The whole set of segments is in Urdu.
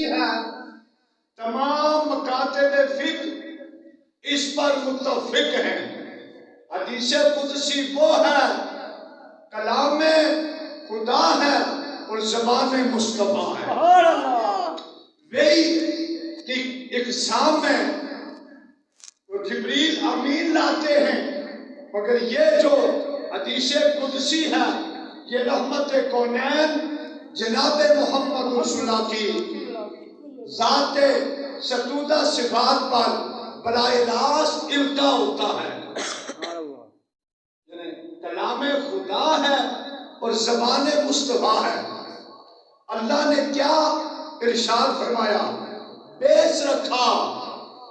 ہے تمام مکاتب فقہ اس پر متفق ہیں۔ حدیث قدسی وہ ہے، کلام خدا ہے اور زبان مصطفیٰ ہے۔ وہی کہ اقسام میں وہ جبریل امین لاتے ہیں، مگر یہ جو حدیث قدسی ہے یہ رحمت کونین جناب محمد رسول اللہ کی ذات ستودہ صفات پر براہ راست القا ہوتا ہے، یعنی کلام خدا ہے اور زبان مصطفیٰ ہے۔ اللہ نے کیا ارشاد فرمایا، بیس رکھا،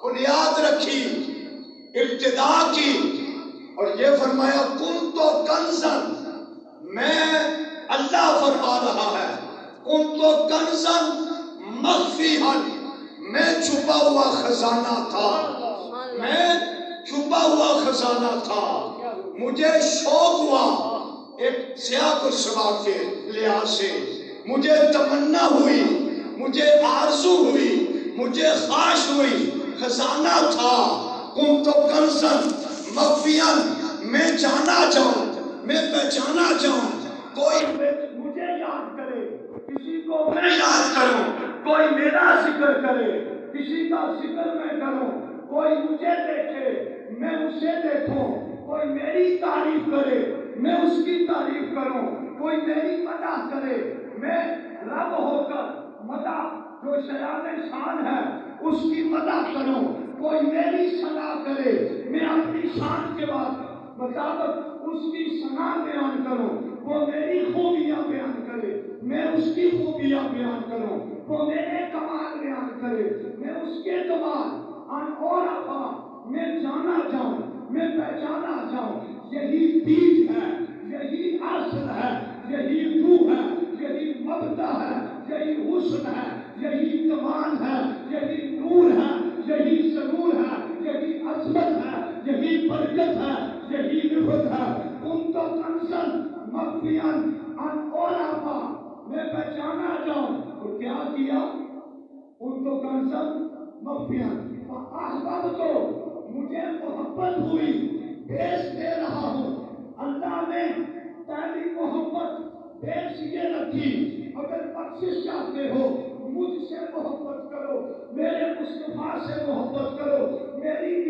بنیاد رکھی، ابتدا کی، اور یہ فرمایا کن تو کنزن، میں اللہ فرما رہا ہے کن تو کنزن مخفیًا، میں چھپا ہوا خزانہ تھا، میں چھپا ہوا خزانہ تھا۔ مجھے شوق ہوا ایک سیاق و سباق کے لحاظ سے، مجھے تمنا ہوئی، مجھے آرزو ہوئی، مجھے خواہش ہوئی، خزانہ تھا کن تو کنزن مخفیًا، میں جانا جاؤں، میں پہچانا جاؤں، کوئی مجھے یاد کرے، کسی کو میں یاد کروں، کوئی میرا ذکر کرے، کسی کا ذکر میں کروں، کوئی مجھے دیکھے میں اسے دیکھوں، کوئی میری تعریف کرے میں اس کی تعریف کروں، کوئی میری مدح کرے، میں رب ہو کر مدح جو شایان شان ہے اس کی مدح کروں، کوئی میری ثنا کرے میں اپنی شان کے مطابق اس کی ثنا بیان کروں، وہ میری خوبیاں بیان کرے میں اس کی خوبیاں بیان کروں، وہ میرے کمال بیان کرے میں اس کے کمال اور میں جانا جاؤں، میں پہچانا جاؤں۔ یہی بیج ہے، یہی اصل ہے، یہی روح ہے، یہی مبدا ہے، یہی حسن ہے، یہی کمال ہے، یہی نور ہے، یہی سرور ہے، یہی عظمت ہے، یہی برکت ہے، یہی رفت ہے۔ کن تو کنزن مخفیًا عن علماء، میں پہچانا جاؤں، اور کیا کیا؟ کن تو کنزن مخفیًا فاحببت، مجھے محبت ہوئی، بیس دے رہا ہوں۔ اللہ نے پہلی محبت بیس یہ رکھی، اگر بخشش چاہتے ہو مجھ سے محبت کرو، میرے مصطفیٰ سے محبت کرو، میری